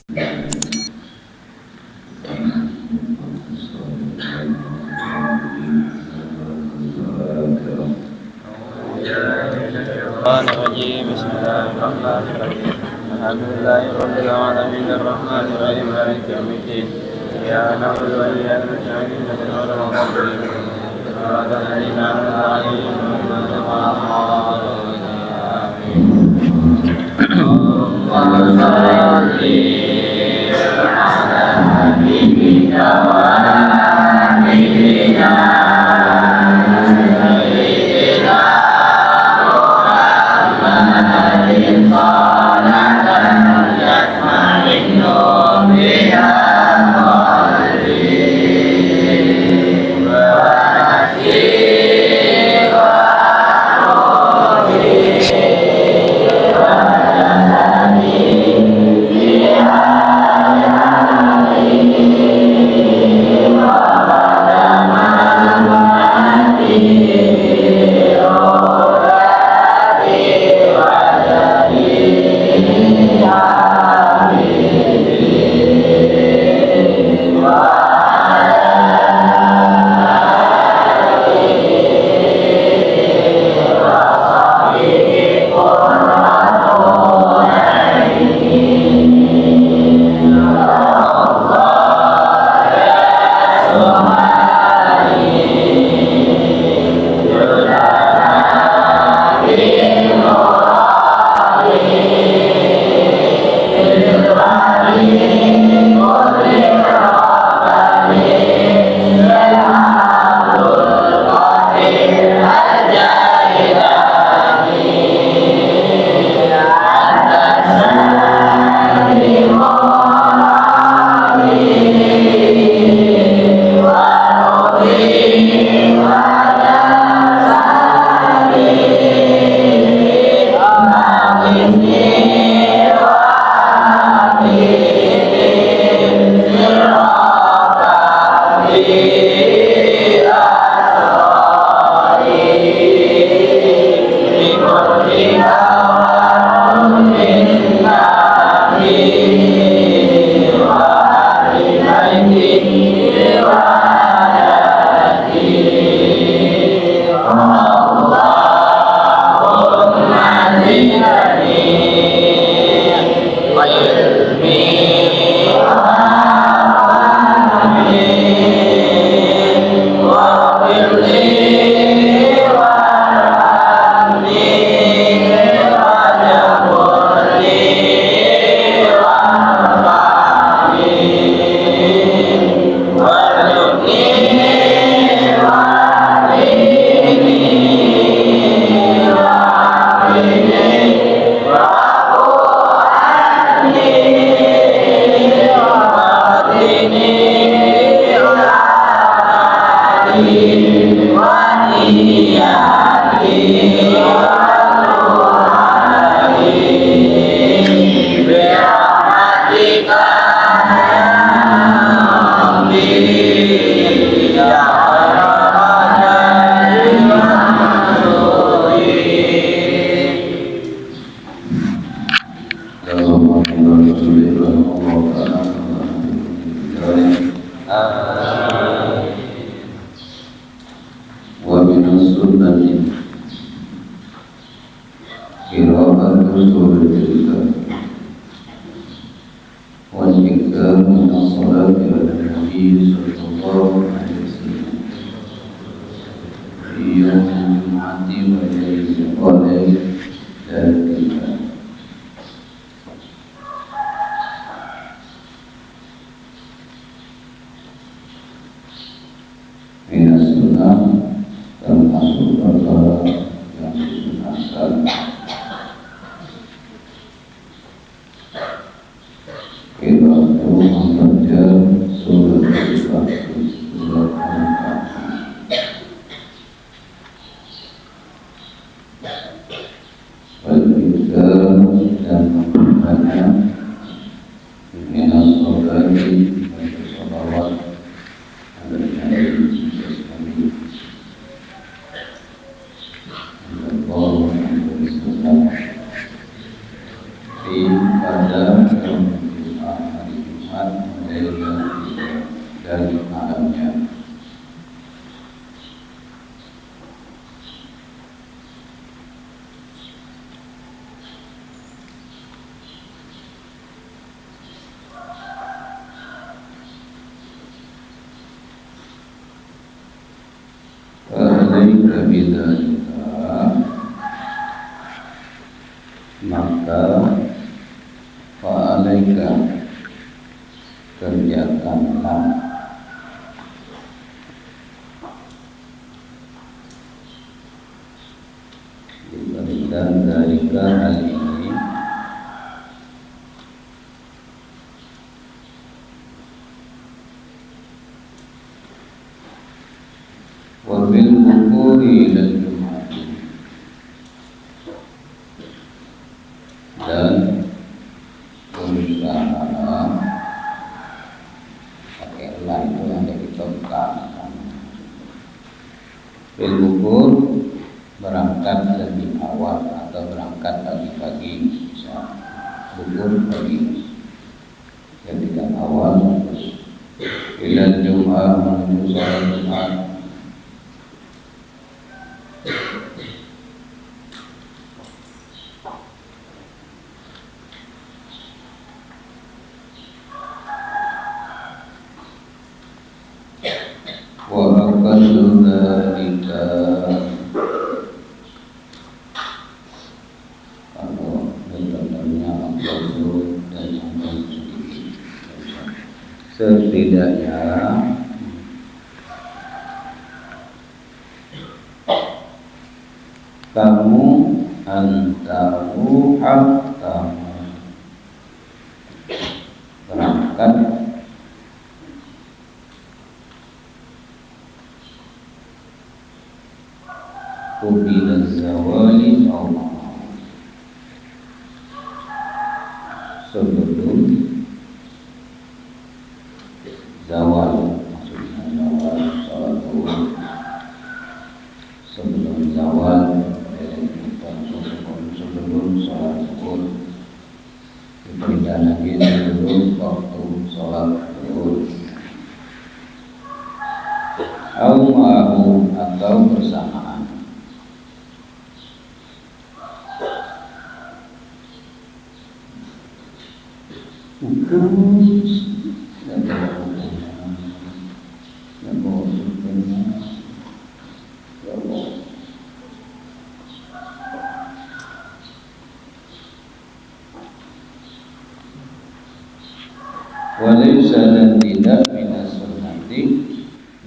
Bismillahirrahmanirrahim. Alhamdulillahirabbil alamin arrahmanir rahim maliki yaumiddin. Iyyaka na'budu wa iyyaka nasta'in ihdinas siratal mustaqim. Siratal ladzina an'amta 'alaihim ghairil maghdubi 'alaihim waladdallin. Allahumma shalli 'ala nabiyyina wa nabiyyina dari alamnya. Fa'alaika bidzalika, maka fa'alaika kerjakanlah diberikan dari hal ini wabil bukuri dan Jumat, dan berusaha pakai lah itu yang ada di tempat bil bukur, berangkat lebih awal atau berangkat pagi-pagi, bisa bukur pagi ketika awal, terus ila Jumat menuju sholat Jumat. Wa aqallu dzalika, kalau benar-benarnya aqallu dan yang paling sedikit, setidaknya kamu antaru haktamu, berangkat qubila zawali Allah, sebelum zawal, maksudnya zawal sholat zuhur, sebelum zawal, sebelum sholat zuhur, diberikan lagi sebelum waktu sholat zuhur, au ma'ahu, atau bersamaan. Walaysa, dan tidak minas sunnati,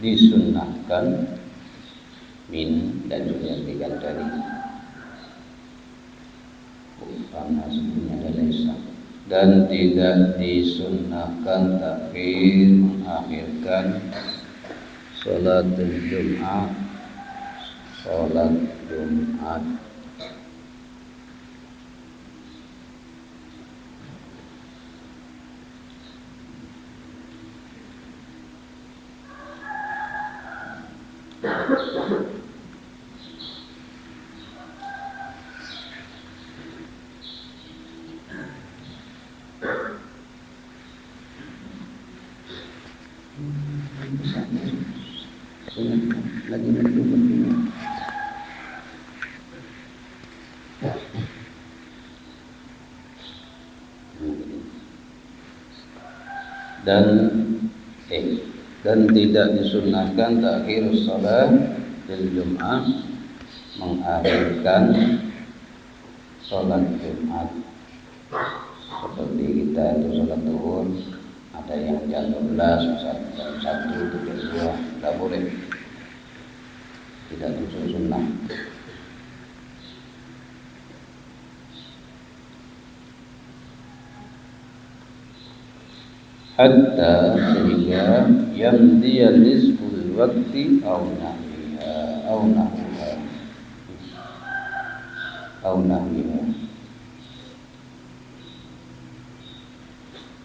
disunnahkan min, dan juga diganti karena sebelumnya ada laisa, dan tidak disunnahkan takhir, mengakhirkan sholat Jumat, sholat Jumat. Lagi dan tidak disunnahkan takhir salat Jumat, mengakhirkan sholat Jumat. Seperti kita itu sholat zuhur, ada yang jam 12, jam 1, jam 2, tidak boleh, tidak termasuk sunnah. Hatta sehingga yamdiya nisful wakti au nahwiha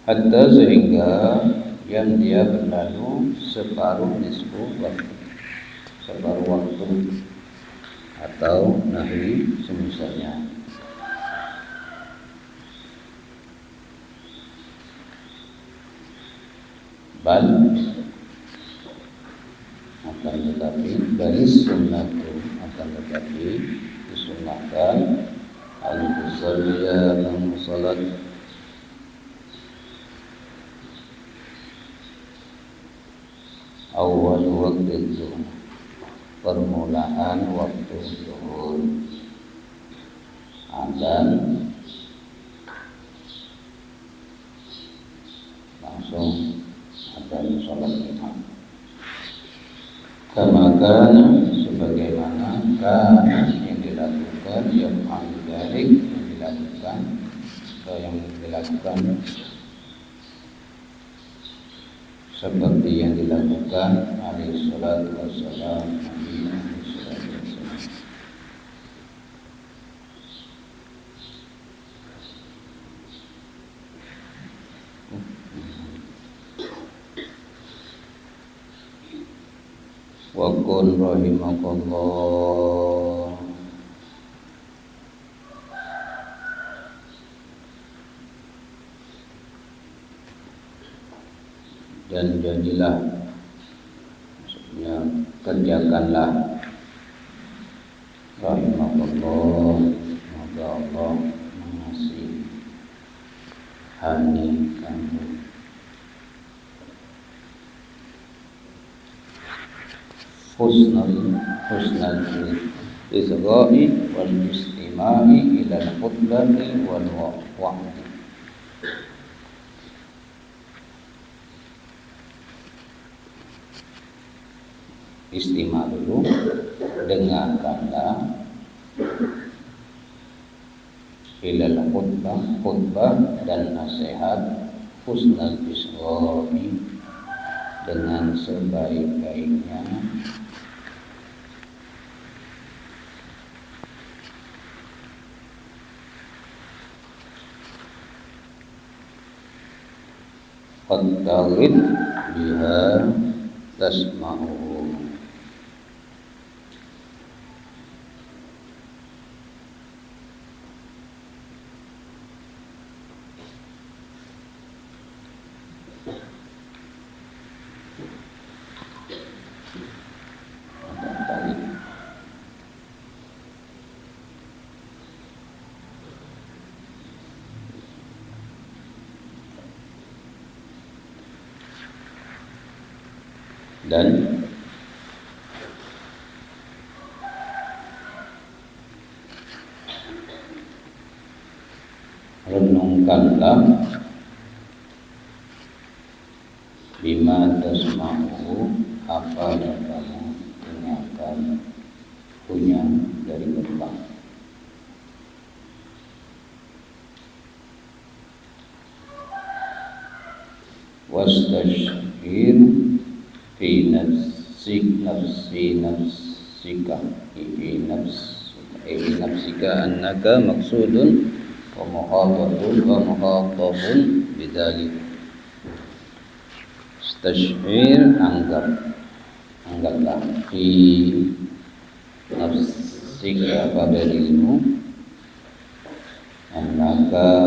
hatta sehingga yang dia berlalu separuh nisfu waktu, separuh waktu, atau nahwi semisalnya. bal akan tetapi balis sunnatu akan tetapi disunnahkan al-musalliya yang salat awal waktu zuhur, permulaan waktu zuhur, adzan langsung adzan salat Jumat. Kama kana sebagaimana kana yang dilakukan yang dari yang dilakukan atau yang dilakukan seperti yang dilakukan alaihi salatu wassalam Nabi alaihi salatu wassalam. Wa qul rahimakallah dan jadilah, maksudnya kerjakanlah, rahimakallah, semoga Allah mengasihani kamu. Husnul izghai wal istima'i ila al-khutbati wal wa'di. Istima dulu, dengarkanlah ilal khutbah dan nasihat husnul isghai dengan sebaik-baiknya qattarid biha tasma'u. Dan renungkanlah bima tasma'u, apa yang kamu dengarkan punya dari khutbah. Wastashhir fi nafsika annaka maqsudun wa muhatabun bidzalik. Tashhir anggaplah fi nafsika pada dirimu annaka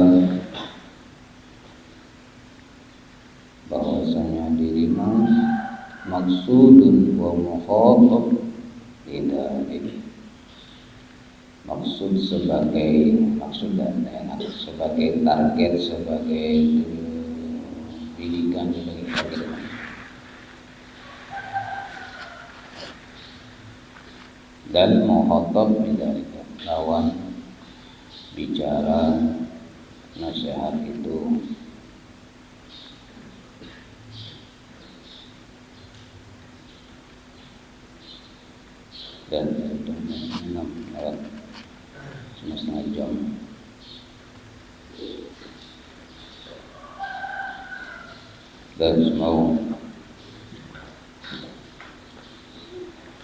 bahwasanya dirimu maksudun wa muhatab bidzalik, maksud sebagai target, sebagai bidikan, sebagai target. Dan muhatab bidzalik, lawan bicara nasihat itu. Dan itu 6 lewat 1,5 jam. Dan mau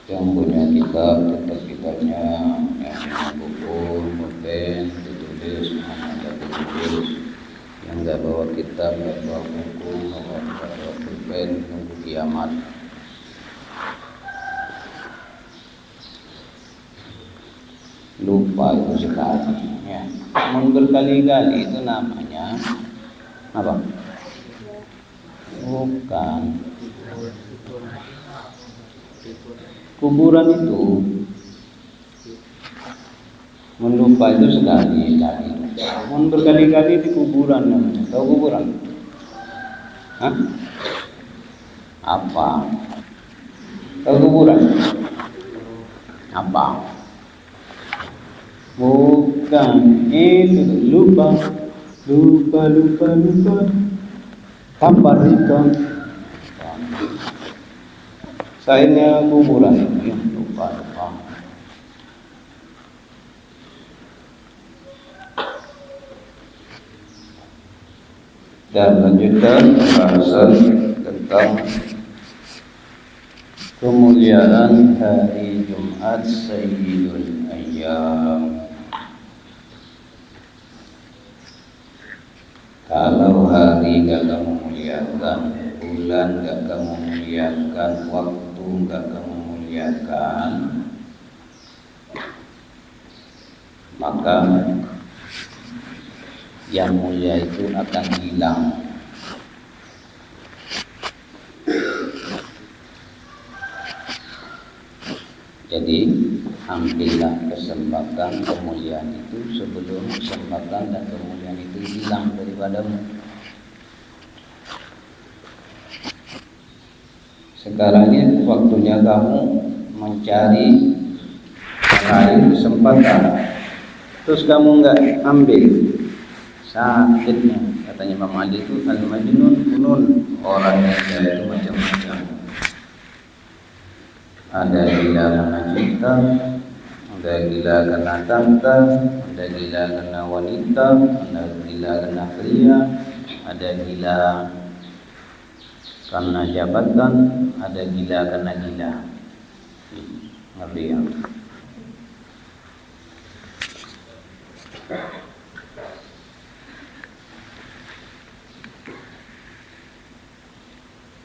yang punya kitab, tetap kitabnya, yang punya buku, pulpen, ditulis, ada ditulis. Yang nggak bawa kitab, nggak bawa buku, nggak bawa pulpen, nunggu kiamat. Lupa itu sekali, ya. Berkali-kali itu namanya apa? Bukan. Kuburan itu melupa itu sekali-kali. Berkali-kali di kuburan namanya. Tahu kuburan? Hah? Apa? Tahu kuburan? Apa? Bukan. Itu lupa. Kabar itu. Sayangnya kuburan itu lupa. Dan lanjutkan pembahasan tentang kemuliaan hari Jumat Sayyidul Ayyam. Kalau hari gak kamu muliakan, bulan gak kamu muliakan, waktu gak kamu muliakan, maka yang mulia itu akan hilang. Jadi ambillah kesempatan kemuliaan itu sebelum kesempatan dan kemuliaan itu hilang daripadamu. Sekarang ini waktunya kamu mencari kesempatan, terus kamu nggak ambil, sakitnya. Katanya Imam Ali itu al-majnun kunun, orang yang gila itu macam-macam. Ada gila karena cinta, ada gila karena tahta, ada gila karena wanita, ada gila karena pria, ada gila karena jabatan, ada gila karena gila. Ngerti ya?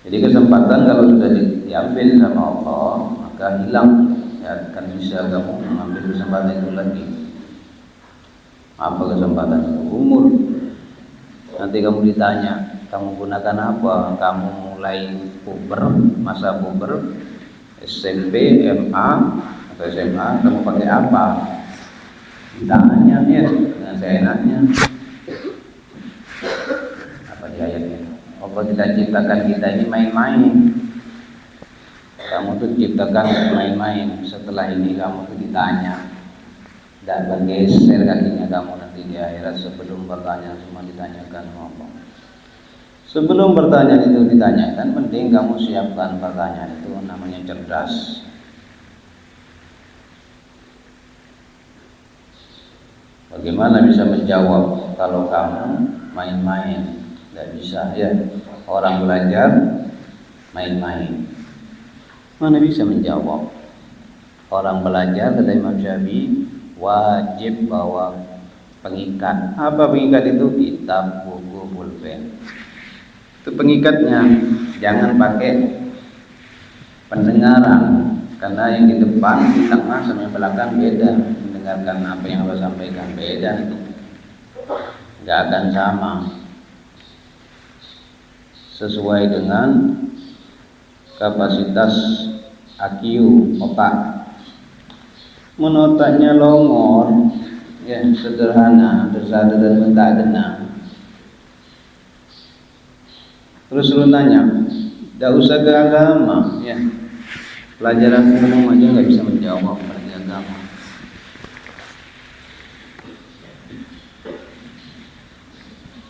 Jadi kesempatan kalau sudah diambil sama Allah, maka hilang. Ya, akan bisa kamu mengambil kesempatan itu lagi. Apa kesempatan itu? Umur. Nanti kamu ditanya, kamu gunakan apa? Kamu mulai puber, masa puber, SMP, MA, atau SMA, kamu pakai apa? Ditanya ya, dengan seenaknya. Apa di ayatnya? Allah tidak ciptakan kita ini main-main. Kamu tuh ciptakan main-main. Setelah ini kamu tuh ditanya. Dan bergeser kakinya kamu nanti di akhirat sebelum bertanya semua ditanyakan Allah. Sebelum pertanyaan itu ditanyakan, penting kamu siapkan pertanyaan itu, namanya cerdas. Bagaimana bisa menjawab kalau kamu main-main? Tidak bisa ya. Orang belajar main-main, mana bisa menjawab? Orang belajar kata Imam Syafi'i wajib bawa pengikat. Apa pengikat itu? Kitab, buku, pulpen. Itu pengikatnya. Jangan pakai pendengaran, karena yang di depan, di tengah sama yang belakang beda. Mendengarkan apa yang Allah sampaikan beda itu, nggak akan sama. Sesuai dengan kapasitas IQ otak. Otaknya longor, ya sederhana, tersada dan mentadana. Terus lu nanya, tidak usah ke agama, ya pelajaran umum aja nggak bisa menjawab pada agama.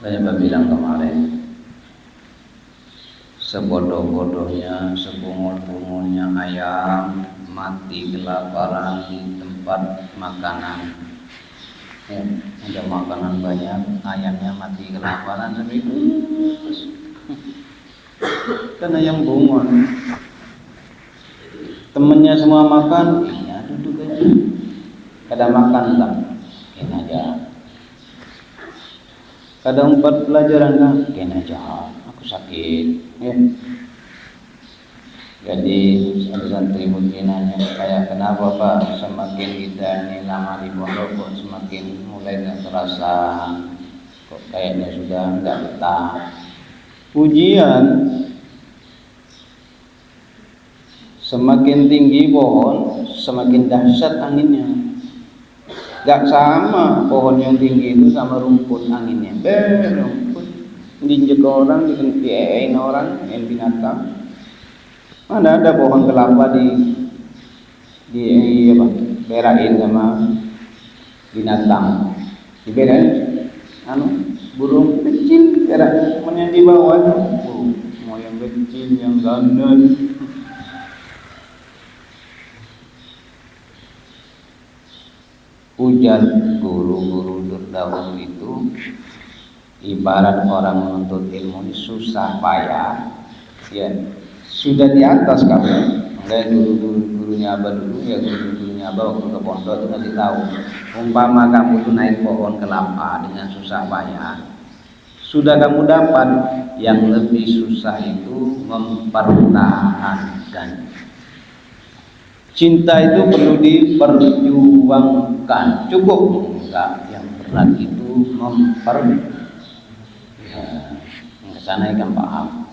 Saya bilang kemarin, sebodoh-bodohnya, sebungul-bungulnya ayam mati kelaparan di tempat makanan. Ya, ada makanan banyak, ayamnya mati kelaparan sampai kan ayam bungul. Temennya semua makan, iya duduk aja. Kada makan tak, ini aja. Kada empat pelajaran kan, ini aja. Aku sakit, ya. Jadi ada santri nanya, kayak kenapa Pak semakin kita ini lama di pondok kok semakin mulai nggak terasa, kok kayaknya sudah nggak betah. Ujian semakin tinggi pohon, semakin dahsyat anginnya. Gak sama pohon yang tinggi itu sama rumput anginnya. Rumput diinjek orang, diein orang, yang binatang. Mana ada pohon kelapa berain sama binatang. Diberain burung kecil berak yang di bawah mau yang kecil yang gandeng. Ujar guru-guru terdahulu itu ibarat orang menuntut ilmu ini susah payah, ya sudah di atas kamu. Makanya guru-gurunya Abah dulu, ya guru-gurunya Abah waktu ke pondok itu ngasih tahu, umpama kamu tuh naik pohon kelapa dengan susah payah, sudah kamu dapat, yang lebih susah itu mempertahankan. Cinta itu perlu diperjuangkan, cukup enggak? Yang berat itu kesana ikan paham.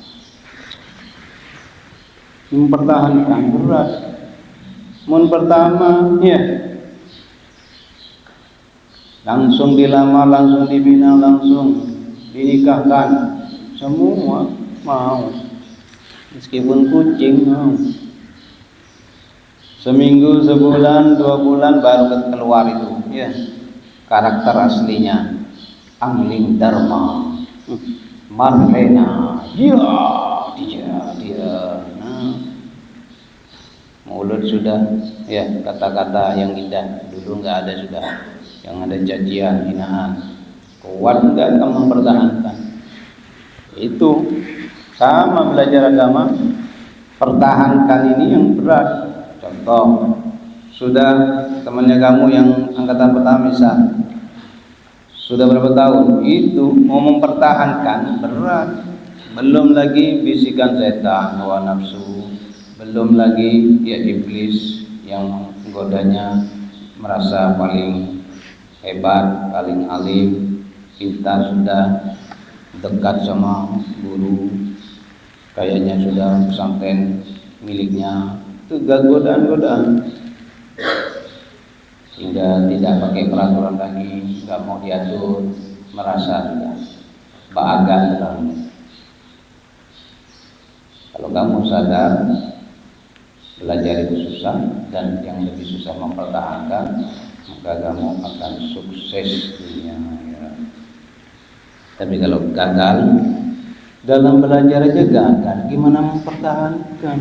Mempertahankan berat. Mun pertama, ya langsung dilamar, langsung dibina, langsung dinikahkan, semua mau, meskipun kucing mau. Seminggu, sebulan, 2 bulan baru keluar itu, ya karakter aslinya. Angling Dharma, Marlena, dia. Mulut sudah, ya kata-kata yang indah. Dulu nggak ada sudah, yang ada cacian, hinaan. Kuat nggak kamu mempertahankan? Itu sama belajar agama, pertahankan ini yang berat. Contoh, sudah temannya kamu yang angkatan pertama misal, sudah berapa tahun, itu mau mempertahankan berat. Belum lagi bisikan setan, hawa nafsu, belum lagi ya iblis yang menggodanya, merasa paling hebat, paling alim. Kita sudah dekat sama guru, kayaknya sudah pesantren miliknya, itu godaan-godaan, sehingga tidak pakai peraturan lagi, nggak mau diatur, merasa sudah bahagia terlalu. Kalau kamu sadar belajar itu susah dan yang lebih susah mempertahankan, maka kamu akan sukses dunia akhirat. Tapi kalau gagal dalam belajar aja gagal, gimana mempertahankan?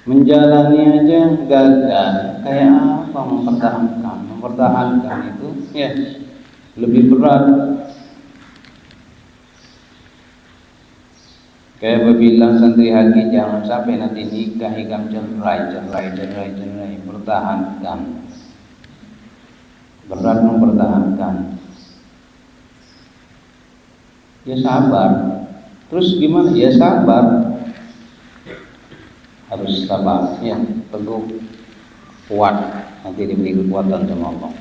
Menjalani aja gagal, kayak apa mempertahankan? Mempertahankan itu ya lebih berat. Kayak bilang santri haki, jangan sampai nanti nikah hikam cerai, pertahankan. Berat mempertahankan. Ya sabar. Terus gimana? Ya sabar. Harus sabar, ya teguh, kuat. Nanti diberi kekuatan sama Allah.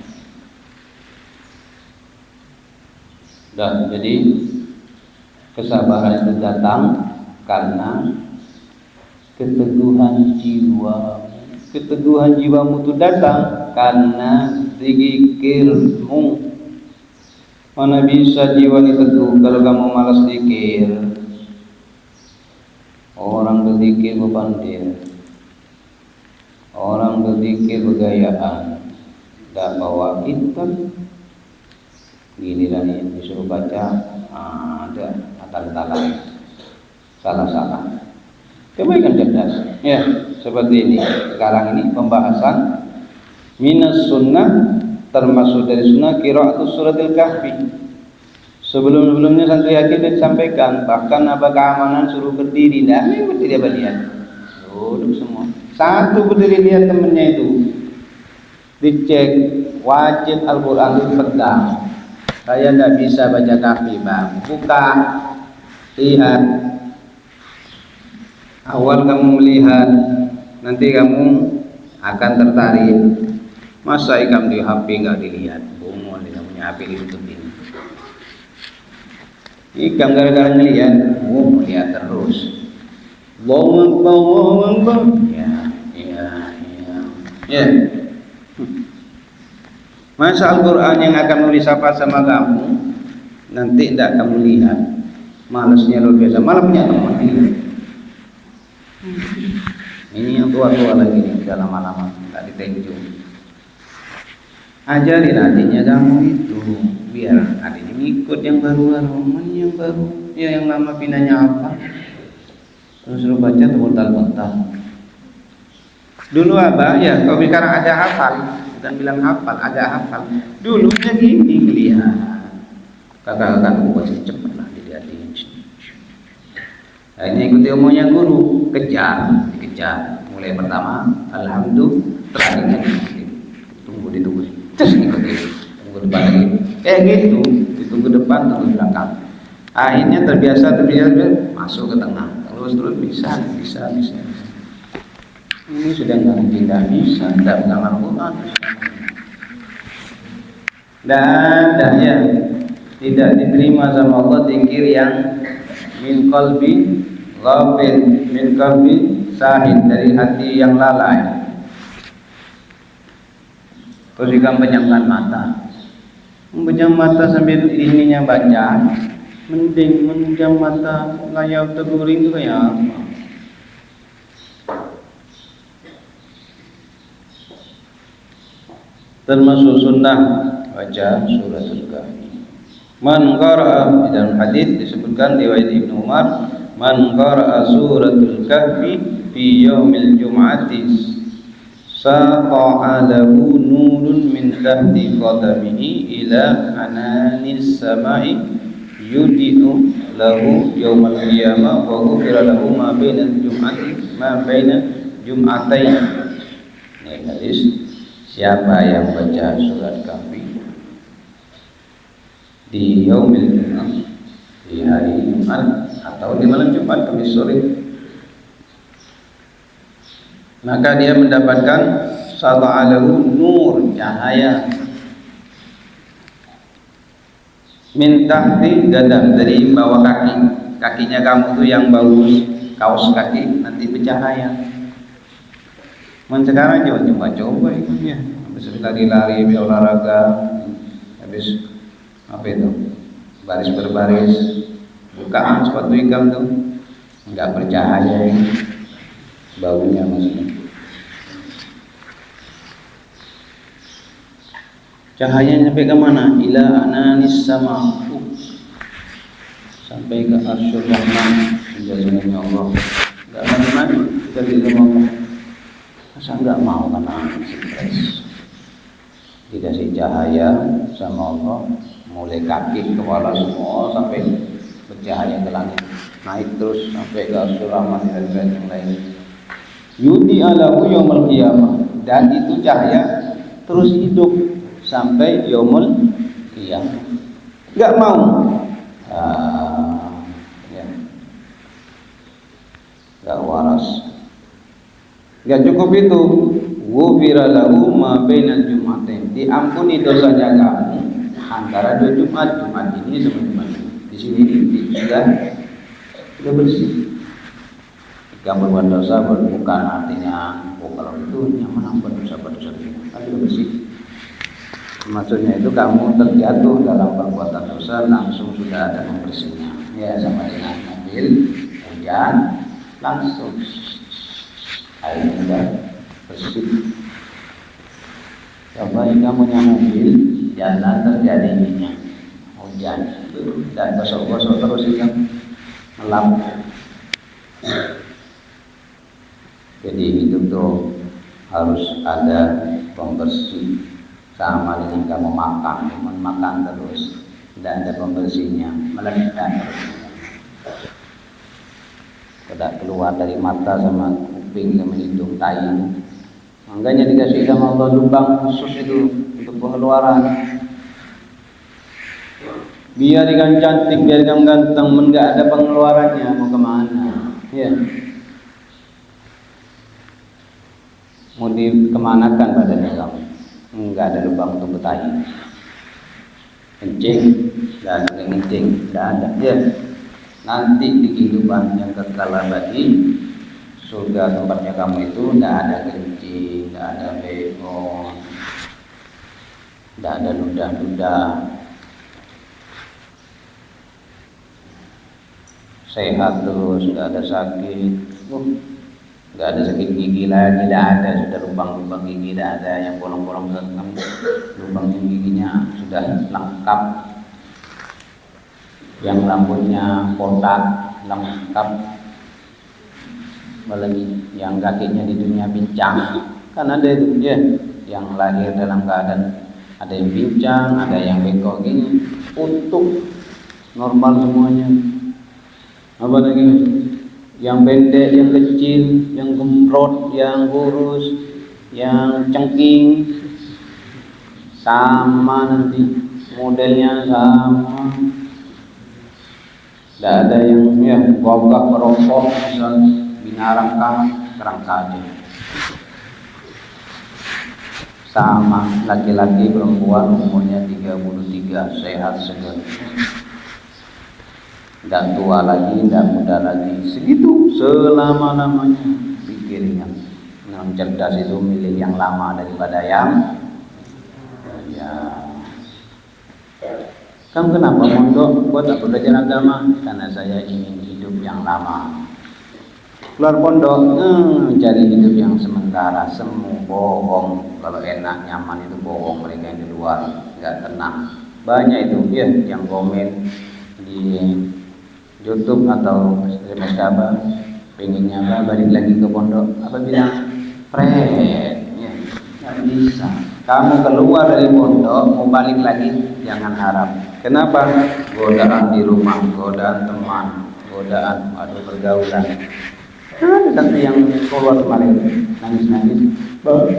Dan jadi kesabaran itu datang karena keteguhan jiwa. Keteguhan jiwamu itu datang karena zikirmu. Mana bisa jiwa ini teguh kalau kamu malas zikir? Orang berzikir bebandir, orang berzikir bergayaan, tidak bawa kitab. Giliran ini disuruh baca, ada atal-atalan, salah-salah. Kebaikan cerdas, ya seperti ini. Sekarang ini pembahasan minas sunnah, termasuk dari sunnah qiraatus suratil kahfi. Sebelum-sebelumnya santri yakin disampaikan, bahkan apa keamanan suruh berdiri, nah ini berdiri apa lihat? Duduk semua. Satu berdiri lihat temennya itu, dicek, wajib Al-Quran dipegang. Saya tidak bisa baca kahfi, bang. Buka, lihat. Awal kamu melihat, nanti kamu akan tertarik. Masa ikam di HP nggak dilihat? Bungu dia punya HP di YouTube ini. Ikan gara-gara ngelihat, melihat terus. Allahu Akbar. Ya. Masa Al-Quran yang akan nulis apa sama kamu, nanti tidak kamu lihat. Malasnya luar biasa, malah punya teman ini. Ini yang tua-tua lagi nih, udah lama-lama nggak ditenju. Ajarin adiknya kamu itu, biar adiknya ngikut yang baru-baru, mana yang baru, ya yang lama pinanya apa? Terus lu baca terbental-bental. Dulu abah ya, kalau sekarang ada hafal, bukan bilang hafal, ada hafal. Dulunya gini ngelihat, kakak-kakakku pasti cepet lah dilihatin. Akhirnya ikuti omongnya guru, dikejar. Mulai pertama, alhamdulillah, terakhir ditunggu, terus ikuti, tunggu depan lagi. Gitu, ditunggu depan, tunggu belakang. Akhirnya terbiasa, masuk ke tengah. Terus bisa. Ini sudah tidak bisa, tidak pegang Al-Quran. Dan ya, tidak diterima sama Allah zikir yang min qalbi ghafil, min qalbi sahid, dari hati yang lalai. Terus ikan pejamkan mata. Memejam mata sambil ininya baca, mending menjam mata layar teguring itu kayak apa? Termasuk sunnah baca suratul kahfi. Man qara'a, dalam hadis disebutkan riwayat Ibnu Umar, man qara'a suratul kahfi fi yaumil jum'ati saqa'a lahu nurun min tahti qadamihi ila ananis samai yudi'u lahu yaumal qiyamah wa ghufira lahu ma baina jum'atain. Ini hadis. Siapa yang baca surat kahfi di yaumil Jumat, di hari Jumat atau di malam Jumat, Kamis sore, maka dia mendapatkan sada'alahu nur, cahaya, min tahti dadam, dari bawah kaki. Kakinya kamu tuh yang bagus, kaos kaki nanti bercahaya. Sekarang coba itu ya, habis lari-lari, olahraga, habis apa itu, baris berbaris, bukaan sepatu ikan tuh nggak bercahaya, baunya maksudnya. Cahayanya sampai ke mana? Ila ananis sama, sampai ke arsyur rahman, biasanya Allah. Nggak mati-mati kita tidak mau. Masa enggak mau karena stres. Dikasih cahaya sama Allah, mulai kaki, kepala semua sampai bercahaya ke langit, naik terus sampai ke arsyur rahman dan yang lain. Yudi alahu yaumul qiyamah, dan itu cahaya terus hidup sampai yaumul qiyamah. Enggak mau. Ya. Enggak waras. Gak cukup itu, ghufira lahu ma bainal jum'atain, diampuni dosanya kamu antara dua Jumat, Jumat ini sama Jumat ini. Di sini sudah bersih. Jika berbuat dosa bukan artinya kalau itu yang menambah dosa kita, tapi sudah bersih. Maksudnya itu kamu terjatuh dalam perbuatan dosa, langsung sudah ada pembersihnya. Ya, sama dengan mobil hujan, langsung airnya sudah bersih. Coba kamu punya mobil, jalan terjadi minyak, hujan, dan gosok-gosok terus itu melap. Jadi hidup tuh harus ada pembersih, sama dengan kamu makan terus tidak ada pembersihnya, meledak terus. Tidak keluar dari mata sama kuping sama hidung, tai. Makanya dikasih sama Allah lubang khusus itu untuk pengeluaran. Biar ikan cantik, biar ikan ganteng, enggak ada pengeluarannya, mau kemana? Ya. Mau dikemanakan badannya kamu? Enggak ada lubang untuk bertahi. kencing, nggak ada yang kencing, nggak ada ya. Nanti di kehidupan yang kekal abadi, surga tempatnya kamu itu nggak ada kencing, nggak ada begon, nggak ada ludah-ludah, sehat terus, nggak ada sakit, nggak ada sakit gigi lagi, tidak ada, sudah lubang-lubang gigi tidak ada, yang bolong-bolong lubang giginya sudah lengkap, yang rambutnya kotak lengkap, apalagi yang kakinya di dunia pincang, kan ada itu ya, yang lahir dalam keadaan ada yang pincang, ada yang bengkok gini, utuh normal semuanya. Apa lagi? Yang pendek, yang kecil, yang gemrot, yang kurus, yang cengking, sama nanti modelnya sama. Tidak ada yang ya gagah merokok, misalnya binarang kerang saja. Sama laki-laki perempuan umurnya 33, sehat segar. Tidak tua lagi, tidak muda lagi, segitu selama-lamanya. Pikirnya yang cerdas itu milih yang lama daripada yang ya. Kamu kenapa mondok? Buat aku belajar agama? Karena saya ingin hidup yang lama. Keluar pondok, cari hidup yang sementara, semu, bohong. Kalau enak, nyaman itu bohong, mereka yang di luar nggak tenang. Banyak itu ya yang komen di YouTube atau SMS apa, pengennya apa, balik lagi ke pondok, apa bilang, friend, ya, nggak bisa. Kamu keluar dari pondok, mau balik lagi, jangan harap. Kenapa? Godaan di rumah, godaan teman, godaan, aduh pergaulan. Ada satu yang keluar kemarin, nangis-nangis, Bang,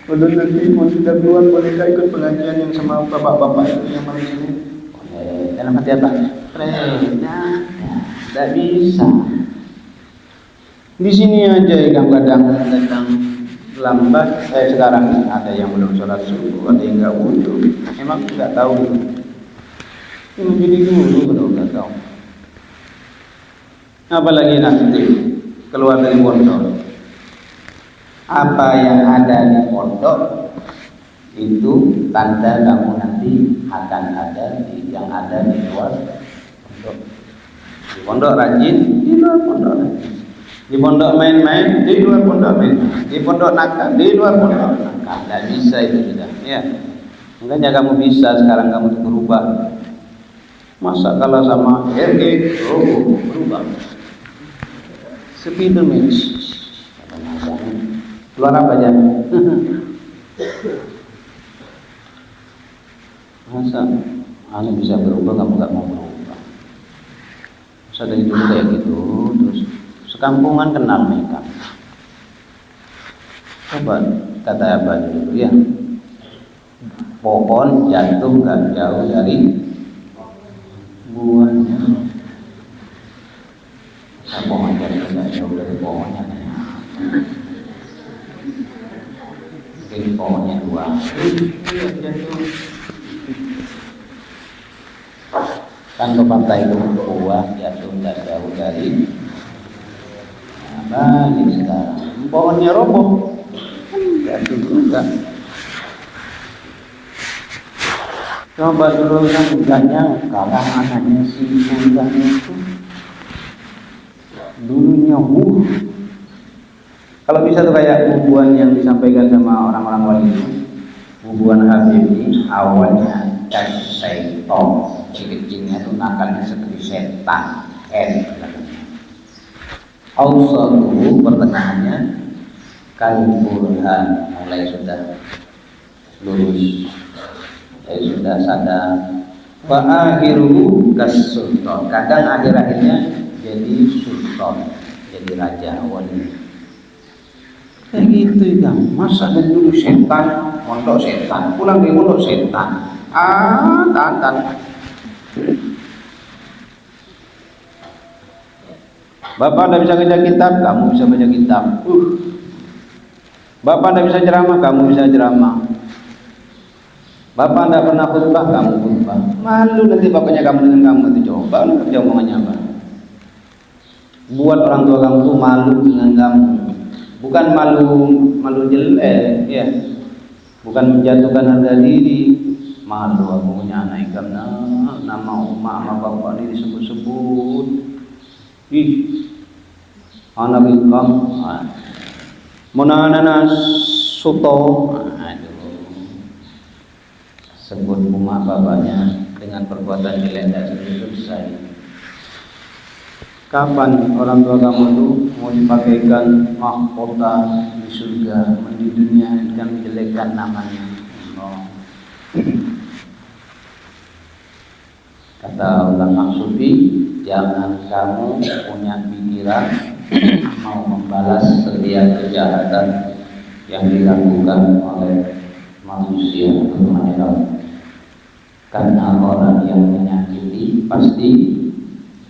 kalau nanti mau sudah keluar, bolehkah ikut pengajian yang sama bapak-bapak itu yang malam ini? Dalam hati apa? Tidak bisa. Di sini aja kadang datang lambat. Sekarang ada yang belum sholat subuh, ada yang nggak wudu. Emang nggak tahu itu. Ini jadi dulu kalau nggak tahu. Apalagi nanti keluar dari pondok. Apa yang ada di pondok itu tanda kamu nanti akan ada yang ada di luar pondok. Di pondok rajin, di luar pondok rajin. Di pondok main-main, di luar pondok main. Di pondok nakal, di luar pondok nakal. Tidak bisa itu sudah. Ya, makanya kamu bisa sekarang kamu berubah. Masa kalau sama berubah. Spiderman. Keluar apa aja? Masa anu bisa berubah, kamu nggak mau berubah. Masa dari dulu kayak gitu, terus sekampungan kenal mereka. Coba kata apa dulu ya? Pohon jatuh gak jauh dari buahnya. Nah, pohon jatuh gak jauh dari pohonnya. Mungkin pohonnya dua. Kan pepatah itu buah jatuh tidak jauh dari balik sekarang pohonnya roboh jatuh juga. Coba dulu kan bukannya kalah anaknya si bulan itu dulunya kalau bisa tuh kayak bubuan yang disampaikan sama orang-orang wali itu, bubuan Habib ini awalnya dari setan, kecilnya tuh nakalnya seperti setan, Ausatuhu pertengahannya Kalburhan, mulai sudah lurus, sudah sadar. Wa akhiruhu kas-sultan, kadang akhir-akhirnya jadi sultan, jadi raja wali. Kayak gitu ya, masa dari dulu setan, mondok setan, pulang dari mondok setan. Tantan. Bapak tidak bisa baca kitab, kamu bisa baca kitab. Bapak tidak bisa ceramah, kamu bisa ceramah. Bapak tidak pernah khutbah, kamu khutbah. Malu nanti bapaknya kamu dengan kamu itu, coba lu kerja omongannya apa? Buat orang tua kamu tuh malu dengan kamu. Bukan malu jelek, ya. Bukan menjatuhkan harga diri. Malu aku punya anak karena nama umat sama bapak ini disebut-sebut. Ih, anak ikam, monana soto. Sebut umat bapaknya dengan perbuatan jelek dan selesai. Kapan orang tua kamu itu mau dipakaikan mahkota di surga, di dunia dan menjelekkan namanya? Allah. Kata ulama sufi, jangan kamu punya pikiran mau membalas setiap kejahatan yang dilakukan oleh manusia untuk menyerang. Karena orang yang menyakiti pasti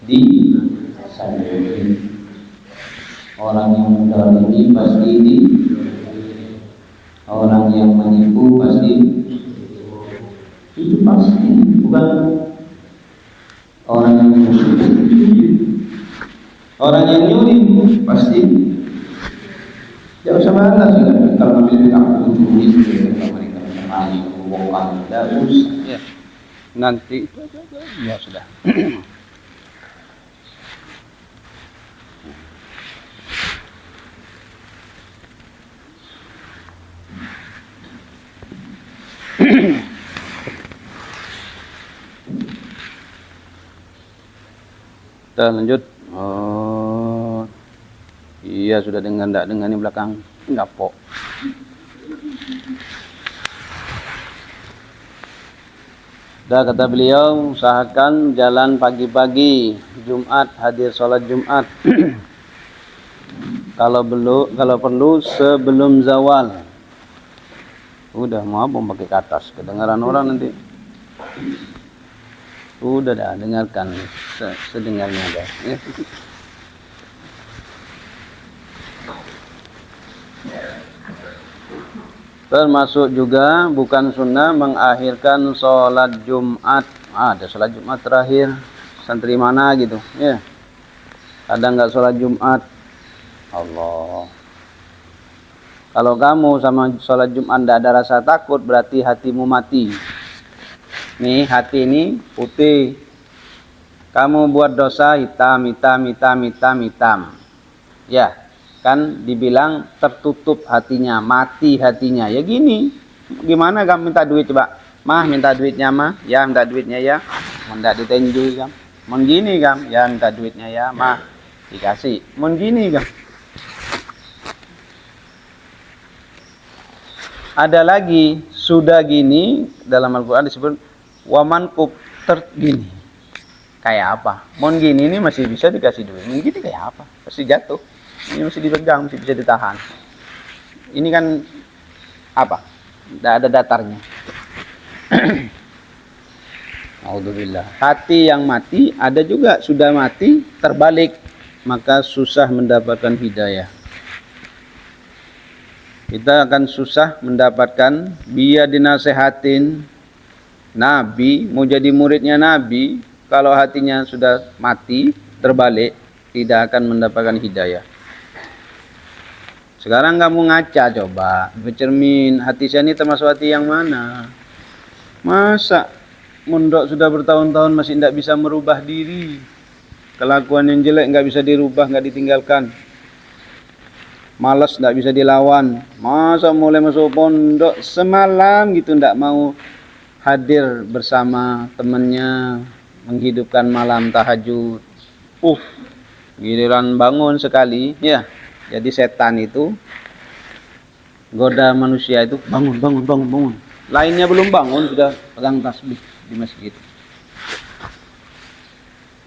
disakiti. Orang yang menzalimi pasti orang yang menipu pasti itu pasti, bukan orang yang menyusup. Orang yang nyuri pasti. Jangan usah balas juga. Kalau ngambil aku curi, mereka kembali bukan, tidak usah. Ya. Nanti ya sudah. Kita lanjut. Oh, iya sudah dengar, tidak dengar di belakang ngapok. Dah kata beliau, usahakan jalan pagi-pagi Jumat, hadir sholat Jumat. Kalau perlu sebelum zawal. Udah mau apa pakai ke atas, kedengaran orang nanti. Udah dah, dengarkan sedengarnya dah. Ya. Termasuk juga bukan sunnah mengakhirkan sholat Jumat. Ada sholat Jumat terakhir, santri mana gitu, ya. Ada nggak sholat Jumat? Allah. Kalau kamu sama sholat Jumat tidak ada rasa takut, berarti hatimu mati. Nih hati ini putih. Kamu buat dosa hitam. Ya. Kan dibilang tertutup hatinya, mati hatinya. Ya gini, gimana kamu minta duit coba? Mah minta duitnya mah, ya minta duitnya ya. Minta ditenju kan? Mon gini kan? Ya minta duitnya ya, mah dikasih. Mon gini kan? Ada lagi sudah gini dalam Al-Quran disebut waman kub tergini. Kayak apa? Mon gini ini masih bisa dikasih duit. Mon gini kayak apa? Pasti jatuh. Ini masih dipegang, masih bisa ditahan. Ini kan apa? Tidak ada datarnya. Alhamdulillah. Hati yang mati ada juga sudah mati terbalik, maka susah mendapatkan hidayah. Kita akan susah mendapatkan biar dinasehatin Nabi, mau jadi muridnya Nabi, kalau hatinya sudah mati terbalik, tidak akan mendapatkan hidayah. Sekarang kamu ngaca coba, bercermin, hati saya ini termasuk hati yang mana? Masa mondok sudah bertahun-tahun masih tidak bisa merubah diri? Kelakuan yang jelek nggak bisa dirubah, nggak ditinggalkan. Malas nggak bisa dilawan. Masa mulai masuk pondok semalam gitu nggak mau hadir bersama temannya, menghidupkan malam tahajud. Giliran bangun sekali, ya. Jadi setan itu goda manusia itu bangun. Lainnya belum bangun sudah pegang tasbih di masjid.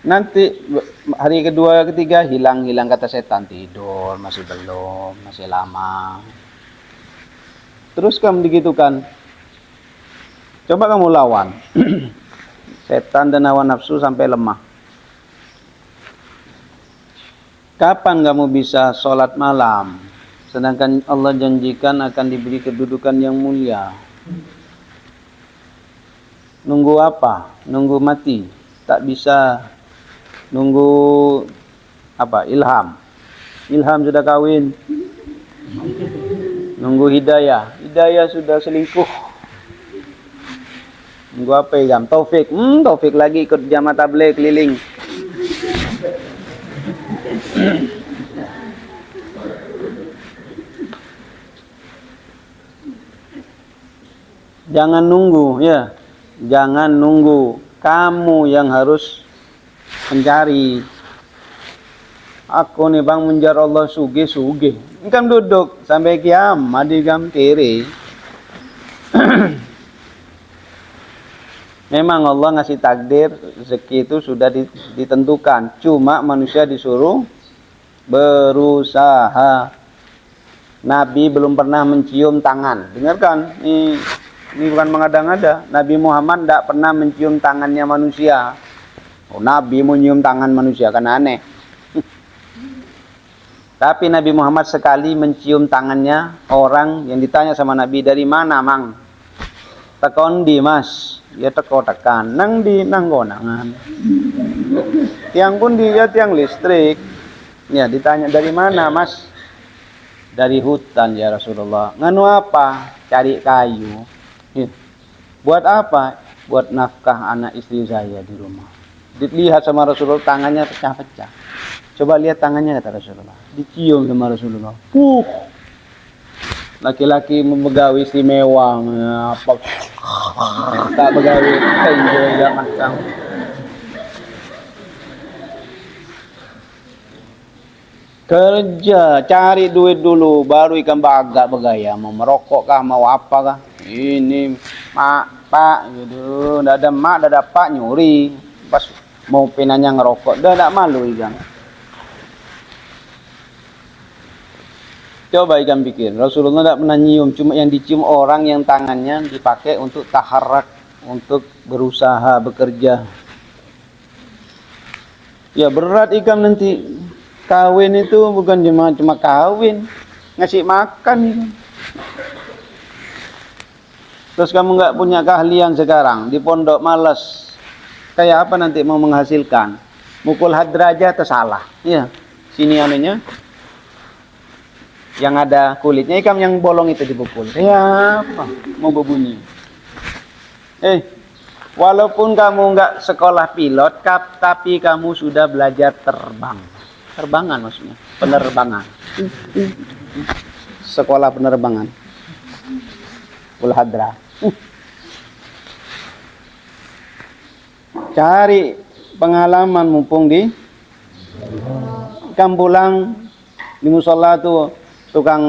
Nanti hari kedua, ketiga hilang kata setan, tidur masih belum, masih lama. Terus kamu digitukan. Coba kamu lawan. Setan dan hawa nafsu sampai lemah. Kapan kamu bisa sholat malam? Sedangkan Allah janjikan akan diberi kedudukan yang mulia. Nunggu apa? Nunggu mati. Tak bisa nunggu apa? Ilham. Ilham sudah kawin. Nunggu hidayah. Hidayah sudah selingkuh. Nunggu apa ya? Taufik. Taufik lagi ikut jamaah tabligh keliling. Jangan nunggu ya. Jangan nunggu. Kamu yang harus mencari. Aku nih bang menjar Allah suge. Engkau duduk sampai kiamat di gam kiri. Memang Allah ngasih takdir rezeki itu sudah ditentukan. Cuma manusia disuruh berusaha. Nabi belum pernah mencium tangan. Dengarkan, ini bukan mengada-ngada. Nabi Muhammad tidak pernah mencium tangannya manusia. Oh, Nabi mau nyium tangan manusia kan aneh. Tapi Nabi Muhammad sekali mencium tangannya orang yang ditanya sama Nabi, dari mana mang? Tekon di mas, ya teko tekan, nang di nang gonangan. Tiang pun dia tiang listrik. Ya ditanya dari mana mas? Dari hutan ya Rasulullah. Nganu apa? Cari kayu. Ya. Buat apa? Buat nafkah anak istri saya di rumah. Dilihat sama Rasulullah tangannya pecah-pecah. Coba lihat tangannya kata Rasulullah. Dicium sama Rasulullah. Laki-laki memegawai istimewa. Apa? Tak begawai. Enjoy zaman kamu. Kerja, cari duit dulu, baru ikan bagak bergaya. Mau merokok kah, mau apa kah? Ini mak, pak, gitu. Nggak ada mak, nggak ada pak, nyuri. Pas mau pinanya ngerokok, dah nggak malu ikan. Coba ikan pikir, Rasulullah tidak pernah nyium, cuma yang dicium orang yang tangannya dipakai untuk taharrak, untuk berusaha, bekerja. Ya berat ikan nanti. Kawin itu bukan cuma kawin, ngasih makan ikan. Terus kamu nggak punya keahlian sekarang, di pondok malas. Kayak apa nanti mau menghasilkan? Mukul hadra aja tersalah. Ya, sini anunya. Yang ada kulitnya, ikan yang bolong itu dipukul. Ya apa? Mau berbunyi. Walaupun kamu nggak sekolah pilot, tapi kamu sudah belajar terbang. Terbangan maksudnya, penerbangan. Sekolah penerbangan. Ulhadra. Cari pengalaman mumpung di Kampulang di musola tuh. Tukang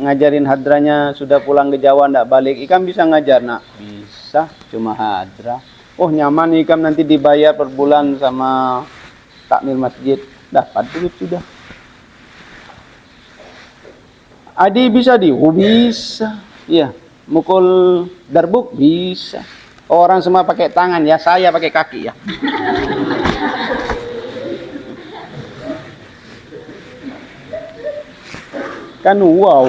ngajarin hadranya sudah pulang ke Jawa ndak balik, ikan bisa ngajar nak? Bisa, cuma hadra. Oh nyaman ikan nanti dibayar per bulan sama takmir masjid, dapat duit sudah. Adi bisa bisa, iya. Mukul darbuk bisa. Orang semua pakai tangan ya, saya pakai kaki ya. Kan wow,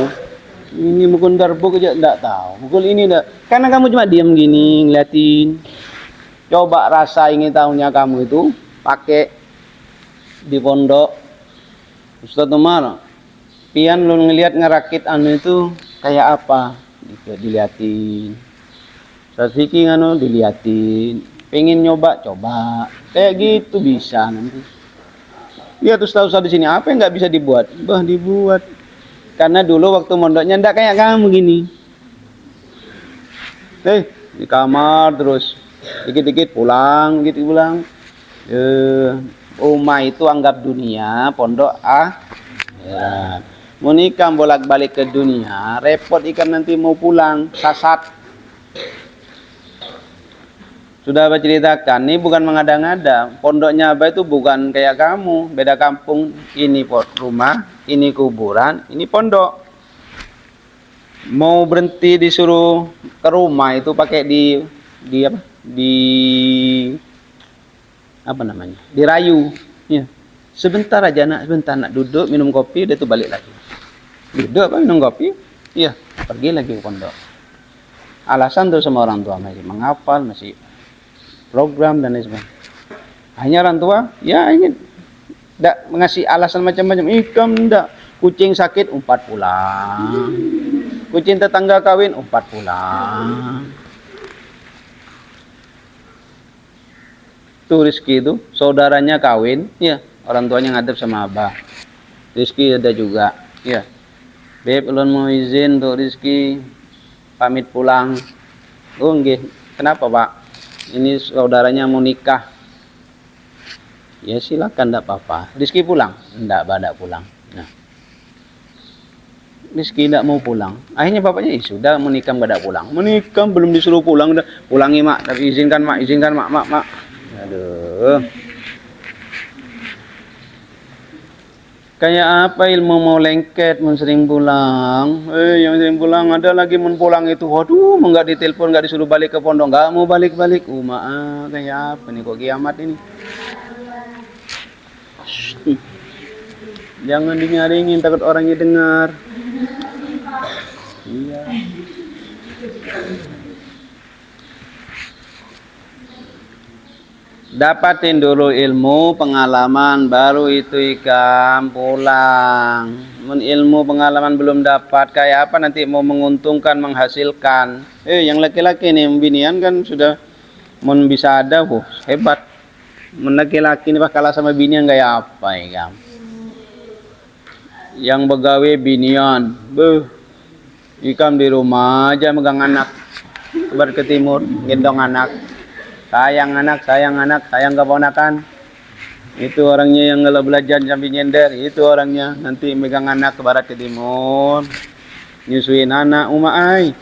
ini mukul darbuk aja enggak tahu. Mukul ini enggak. Karena kamu cuma diam gini ngeliatin. Coba rasa ingin tahunya kamu itu pakai di pondok. Ustaz Umar, pian lu ngelihat ngerakit anu itu kayak apa? Diliatin. Ustaz Fiki anu diliatin. Pengen nyoba, coba. Kayak gitu bisa nanti. Lihat Ustaz di sini apa yang nggak bisa dibuat? Bah dibuat. Karena dulu waktu mondoknya ndak kayak kamu gini. Di kamar terus dikit-dikit pulang, gitu pulang. Rumah itu anggap dunia, pondok akhirat. Mau nikah bolak-balik ke dunia, repot ikan nanti mau pulang, sasat. Sudah Abah ceritakan, ini bukan mengada-ngada. Pondoknya Abah itu bukan kayak kamu, beda kampung. Ini rumah, ini kuburan, ini pondok. Mau berhenti disuruh ke rumah itu pakai dirayu. Ya. Sebentar aja nak, sebentar nak duduk minum kopi, dia tuh balik lagi. Duduk apa minum kopi? Iya, pergi lagi ke pondok. Alasan tuh sama orang tua masih menghafal, masih program dan lain sebagainya. Hanya orang tua, ya ingin tidak mengasih alasan macam-macam. Ikam tidak, kucing sakit umpat pulang, kucing tetangga kawin umpat pulang. Tuh Rizki itu saudaranya kawin, ya orang tuanya ngadep sama abah. Rizki ada juga, ya. Beb, ulun mau izin untuk Rizki pamit pulang. Oh nggih, kenapa Pak? Ini saudaranya mau nikah. Ya silakan, enggak apa-apa. Rizki pulang? Enggak, tidak pulang. Nah, Rizki tidak mau pulang. Akhirnya bapaknya, sudah menikam enggak pulang. Menikam belum disuruh pulang, udah pulangi mak, tapi izinkan mak, mak. Aduh. Kayak apa ilmu mau lengket, mau sering pulang. Yang sering pulang ada lagi mau pulang itu. Waduh, enggak ditelepon, enggak disuruh balik ke pondok, enggak mau balik-balik. Maaf, kayak apa nih kok kiamat ini? Jangan dinyaringin, takut orangnya dengar. Iya. Dapatin dulu ilmu, pengalaman, baru itu ikam pulang. Ilmu pengalaman belum dapat, kayak apa nanti mau menguntungkan, menghasilkan. Yang laki-laki nih, binian kan sudah bisa ada, hebat. Laki-laki ini pak kalah sama binian kayak apa ikam? Yang begawe binian, ikam di rumah aja megang anak, kebar ke timur, gendong anak. Sayang anak, sayang keponakan. Itu orangnya yang kalau belajar sambil nyender, itu orangnya nanti megang anak ke barat ke timur, nyusuin anak umai.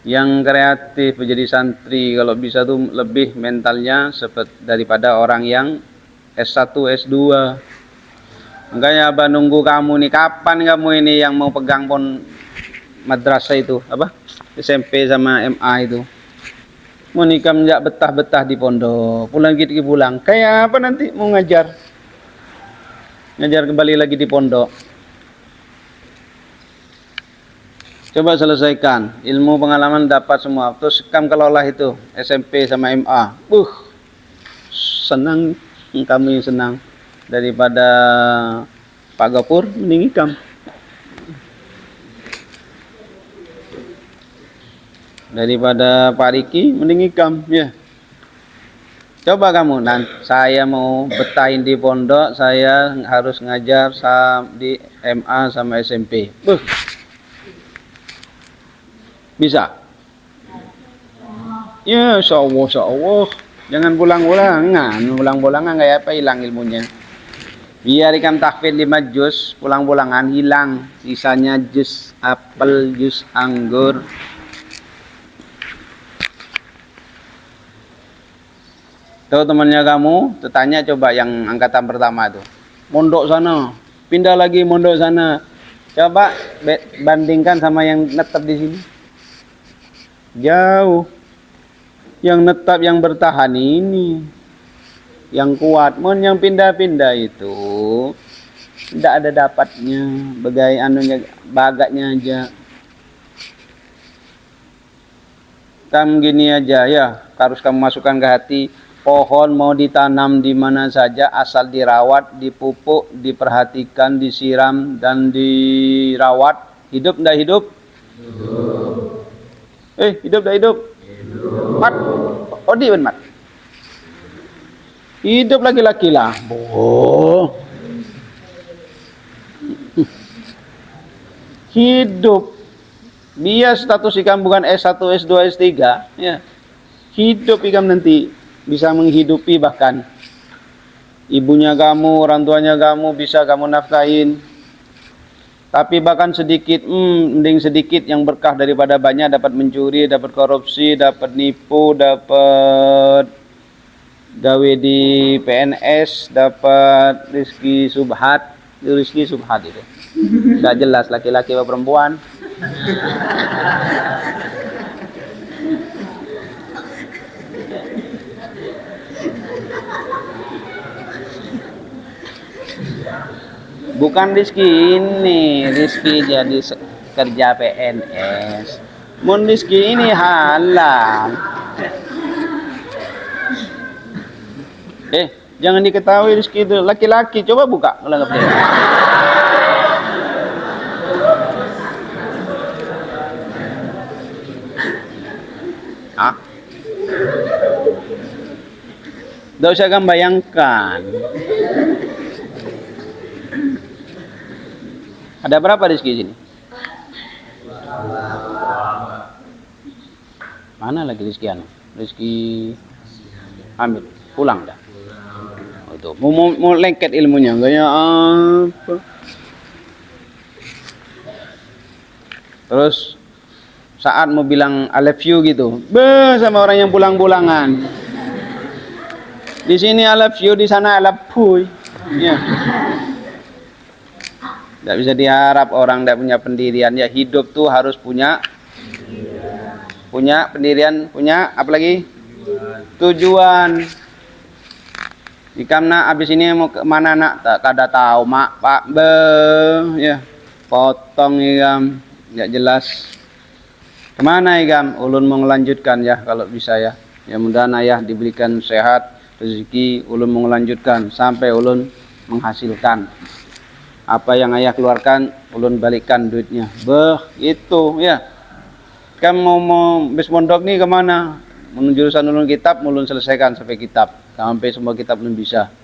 Yang kreatif menjadi santri kalau bisa tuh lebih mentalnya seperti daripada orang yang S1, S2. Makanya abah nunggu kamu nih, kapan kamu ini yang mau pegang pon madrasah itu, apa? SMP sama MA itu. Mau nikah menjak betah-betah di pondok, pulang gitu pulang. Kayak apa nanti mau ngajar? Ngajar kembali lagi di pondok. Coba selesaikan. Ilmu pengalaman dapat semua. Terus kamu kelola itu SMP sama MA. Senang, kami senang. Daripada Pak Gapur mending ikam. Daripada Pak Riki mending ikam, ya. Coba kamu, saya mau betahin di pondok, saya harus ngajar di MA sama SMP. Bisa? Ya, insya Allah. Jangan pulang-pulangan kayak apa hilang ilmunya. Biar ikam tahfidz 5 juz, pulang-pulangan hilang, sisanya juz apel, juz anggur. Tuh temannya kamu, tanya coba yang angkatan pertama tuh. Mondok sana, pindah lagi mondok sana. Coba bandingkan sama yang netap di sini. Jauh. Yang netap, yang bertahan ini, yang kuat. Yang pindah-pindah itu tidak ada dapatnya, bagai anunya, bagaknya aja. Kamu gini aja ya, harus kamu masukkan ke hati. Pohon mau ditanam di mana saja asal dirawat, dipupuk, diperhatikan, disiram dan dirawat, hidup enggak hidup? Hidup. Hidup enggak hidup? Mat. Odi ben mat. Hidup laki-laki lah. Hidup. Biar status ikam bukan S1, S2, S3, ya. Hidup ikam nanti bisa menghidupi, bahkan ibunya kamu, orang tuanya kamu bisa kamu nafkahin. Tapi bahkan sedikit, mending sedikit yang berkah daripada banyak, dapat mencuri, dapat korupsi, dapat nipu, dapat gawe di PNS, dapat rezeki subhat. Rezeki subhat itu nggak jelas laki-laki atau perempuan. Bukan rezeki ini, rezeki jadi kerja PNS. Mun rezeki ini halal. Jangan diketahui rezeki itu laki-laki. Coba buka ulang ke Ah. Tidak usah kamu bayangkan. Ada berapa rezeki sini? Mana lagi rezeki anu? Rezeki Hamid pulang dah. Itu mau lengket ilmunya enggaknya apa? Terus saat mau bilang I love you gitu, sama orang yang pulang-pulangan. Di sini I love you, di sana I love you. Ya. Tidak bisa diharap orang tidak punya pendirian. Ya hidup tuh harus punya pendirian, punya apa lagi? Tujuan. Ikamna abis ini mau ke mana nak? Tak kada tahu mak pak ya potong ikam, nggak jelas. Kemana ikam? Ulun mau melanjutkan ya kalau bisa ya. Ya mudah ayah diberikan sehat, rezeki, ulun mau melanjutkan sampai ulun menghasilkan. Apa yang ayah keluarkan, ulun balikkan duitnya. Itu ya. Kamu mau bis mondok nih kemana? Menuju jurusan ulun kitab, ulun selesaikan sampai kitab. Sampai semua kitab ulun bisa.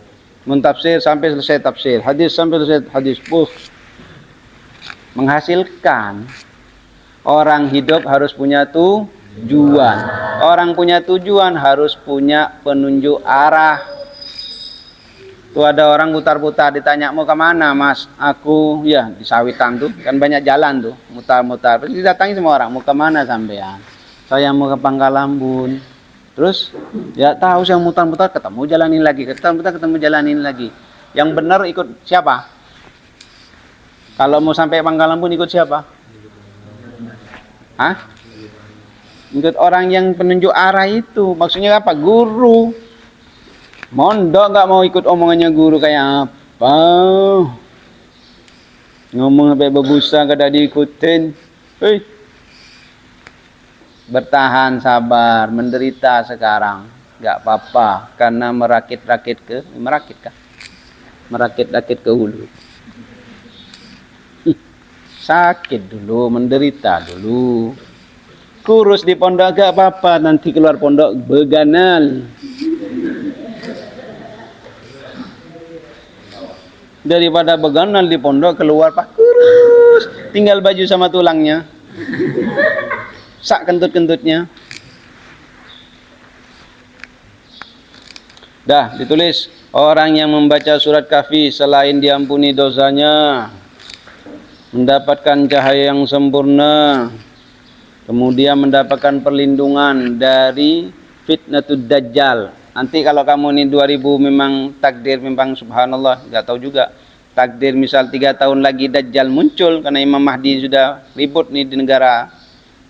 Mentafsir sampai selesai tafsir. Hadis sampai selesai hadis. Menghasilkan. Orang hidup harus punya tujuan. Orang punya tujuan harus punya penunjuk arah. Tuh ada orang putar-putar ditanya mau kemana mas? Aku ya di sawitan tuh kan banyak jalan tuh mutar-mutar. Terus didatangi semua orang mau kemana sampean? Saya mau ke Pangkalambun. Terus ya tahu saya mutar-mutar ketemu jalanin lagi, ketemu jalanin lagi. Yang benar ikut siapa? Kalau mau sampai Pangkalambun ikut siapa? Hah? Ikut orang yang penunjuk arah itu. Maksudnya apa? Guru. Mondok nggak mau ikut omongannya guru kayak apa? Ngomong sampai berbusa kada diikutin. Bertahan sabar, menderita sekarang. Nggak apa-apa karena merakit ke hulu. Sakit dulu, menderita dulu. Kurus di pondok gak apa-apa, nanti keluar pondok beganal. Daripada beganal di pondok keluar pak kurus, tinggal baju sama tulangnya. Sak kentut-kentutnya. Dah ditulis, orang yang membaca surat Kahfi selain diampuni dosanya, mendapatkan cahaya yang sempurna, kemudian mendapatkan perlindungan dari fitnatud dajjal. Nanti kalau kamu ini 2000 memang takdir memang subhanallah, nggak tahu juga. Takdir misal 3 tahun lagi dajjal muncul karena Imam Mahdi sudah ribut nih di negara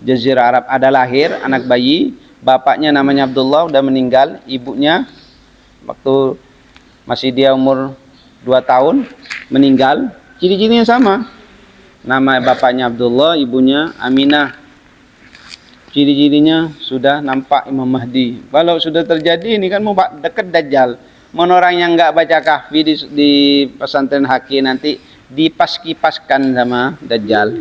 Jazirah Arab, ada lahir anak bayi, bapaknya namanya Abdullah udah meninggal, ibunya waktu masih dia umur 2 tahun meninggal, ciri-cirinya sama. Nama bapaknya Abdullah, ibunya Aminah. Ciri-cirinya sudah nampak Imam Mahdi. Kalau sudah terjadi ini kan mau dekat Dajjal. Mon orang yang nggak baca Kahfi di pesantren Haki nanti dipas-kipaskan sama Dajjal.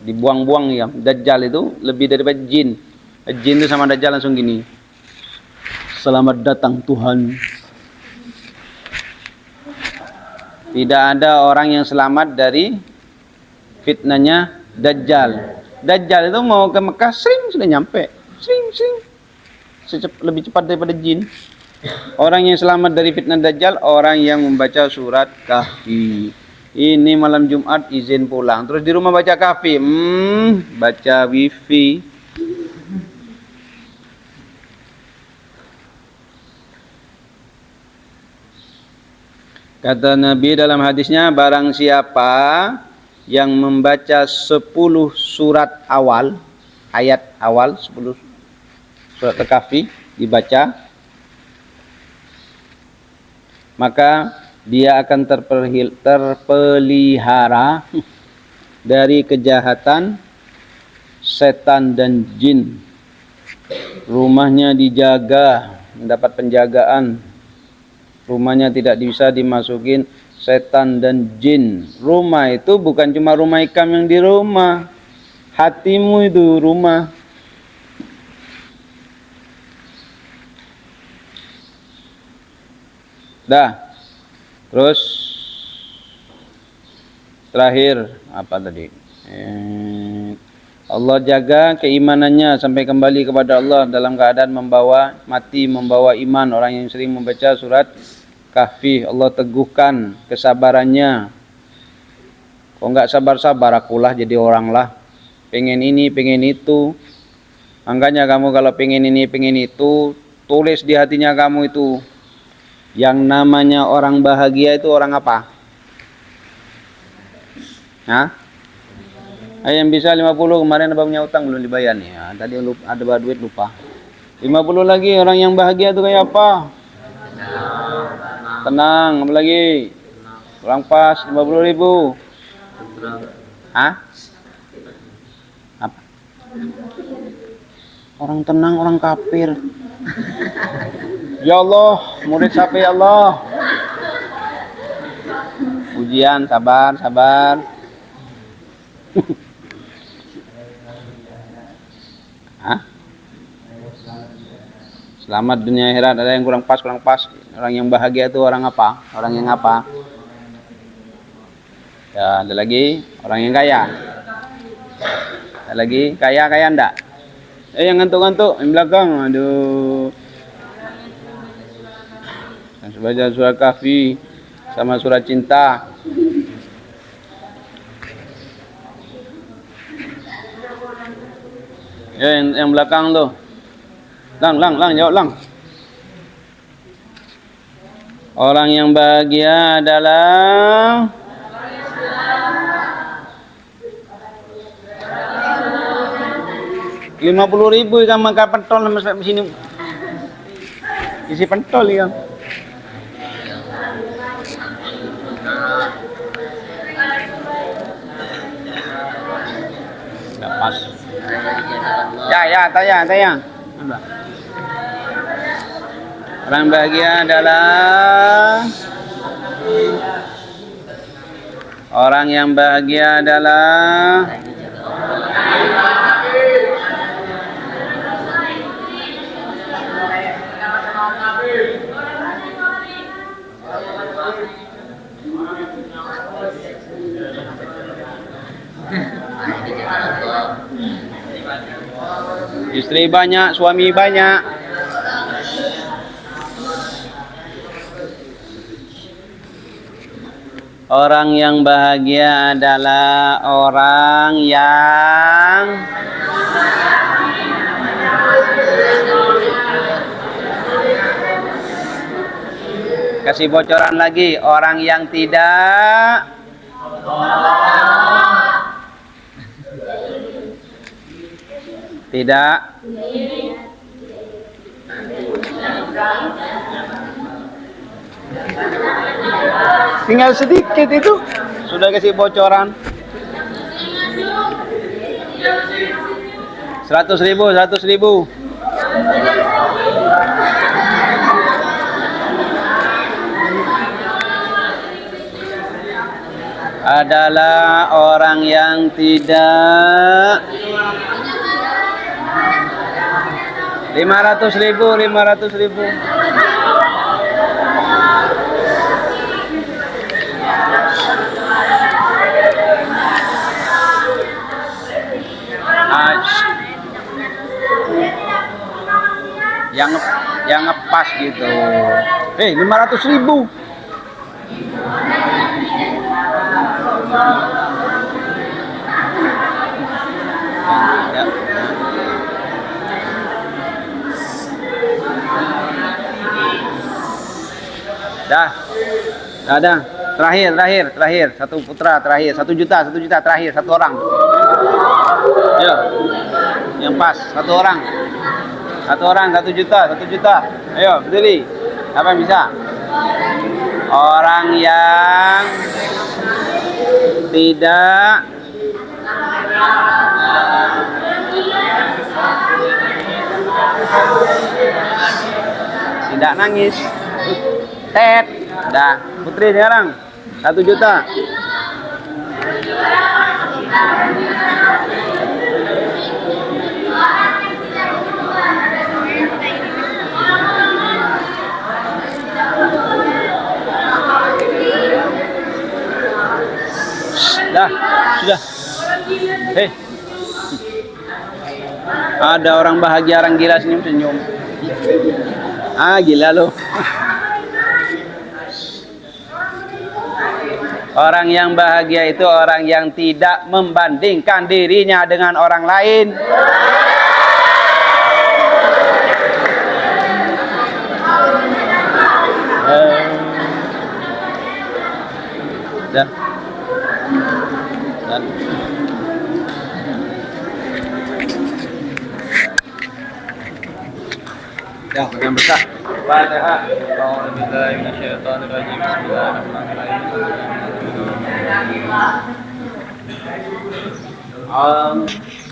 Dibuang-buang ya. Dajjal itu lebih daripada jin. Jin itu sama Dajjal langsung gini. Selamat datang Tuhan. Tidak ada orang yang selamat dari fitnahnya Dajjal. Dajjal itu mau ke Mekah sering sudah nyampe. Sering. Lebih cepat daripada jin. Orang yang selamat dari fitnah Dajjal, orang yang membaca surat Kahfi. Ini malam Jumat izin pulang. Terus di rumah baca Kahfi. Baca wifi. Kata Nabi dalam hadisnya, barang siapa yang membaca 10 surat awal, ayat awal 10 surat Al-Kahfi dibaca, maka dia akan terpelihara dari kejahatan setan dan jin. Rumahnya dijaga, mendapat penjagaan. Rumahnya tidak bisa dimasukin setan dan jin. Rumah itu bukan cuma rumah ikam yang di rumah. Hatimu itu rumah. Dah. Terus terakhir apa tadi? Allah jaga keimanannya sampai kembali kepada Allah dalam keadaan membawa iman. Orang yang sering membaca surat Kahfi, Allah teguhkan kesabarannya. Kok enggak sabar-sabar, akulah jadi orang lah. Pengen ini, pengen itu. Makanya kamu kalau pengen ini, pengen itu, tulis di hatinya kamu itu. Yang namanya orang bahagia itu orang apa? Hah? Yang bisa 50, kemarin abang punya utang belum dibayar nih. Ya, tadi ada duit lupa. 50 lagi, orang yang bahagia itu kayak apa? Tenang, apa lagi? Kurang pas 50.000. Hah? Apa? Orang tenang, orang kafir. Ya Allah, murid siapa ya Allah? Ujian, sabar. Hah? Selamat dunia akhirat. Ada yang kurang pas. Orang yang bahagia itu orang apa? Orang yang apa? Ya, ada lagi orang yang kaya. Ada lagi kaya enggak? Yang ngantuk-ngantuk yang belakang. Aduh. Baca surat Kahfi sama surat cinta. Ya, yang belakang tuh. Lang, jawab lang. Orang yang bahagia adalah Rp50.000 kan makan pentol sampai sini. Isi pentol ya. Enggak pas. Ya, tanya. Orang bahagia adalah orang yang bahagia adalah istri banyak, suami banyak. Orang yang bahagia adalah orang yang kasih bocoran lagi, orang yang tidak tinggal sedikit itu sudah kasih bocoran. 100.000. Adalah orang yang tidak 500.000. Yang ngepas gitu. 500.000. Ya. Dah. Terakhir. Satu putra terakhir. 1 juta terakhir. 1 orang. Ya. Yang pas. 1 orang. 1 juta. Ayo, berdiri. Apa yang bisa? Orang yang tidak nangis. Tet. Dah, Putri sekarang 1 juta. Dah, sudah. Hei. Ada orang bahagia, orang gila senyum-senyum. Ah, gila lo. Orang yang bahagia itu orang yang tidak membandingkan dirinya dengan orang lain. Dan ya, yang besar. Fatihah. A'udzubillahi minasyaitonirrajim. Bismillahirrahmanirrahim.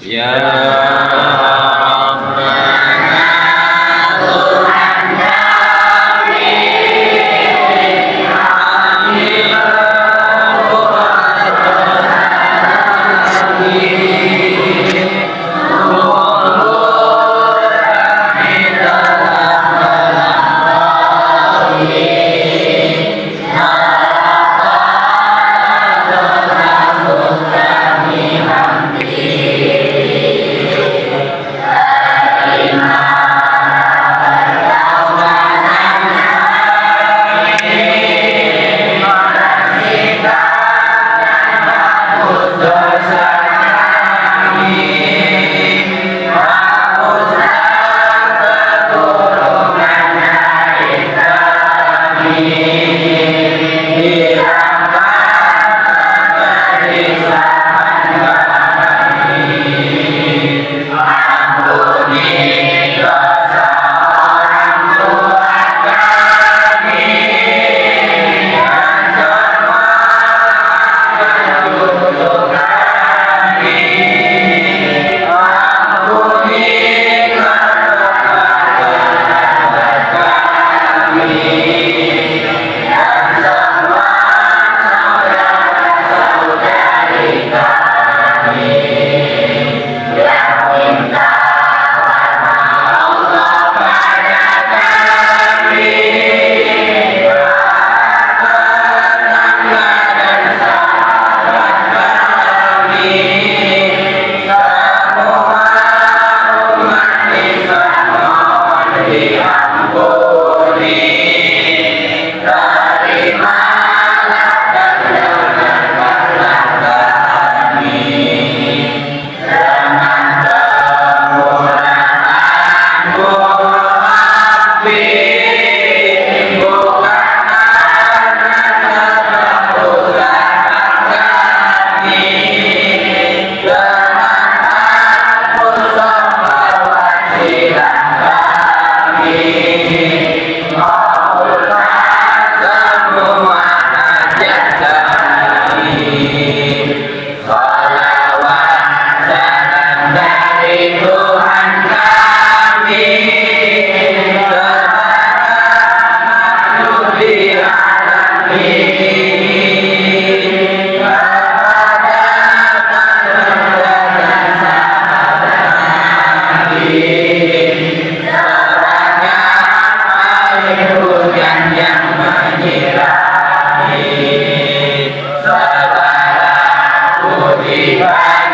Ya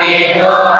bagi Tuhan.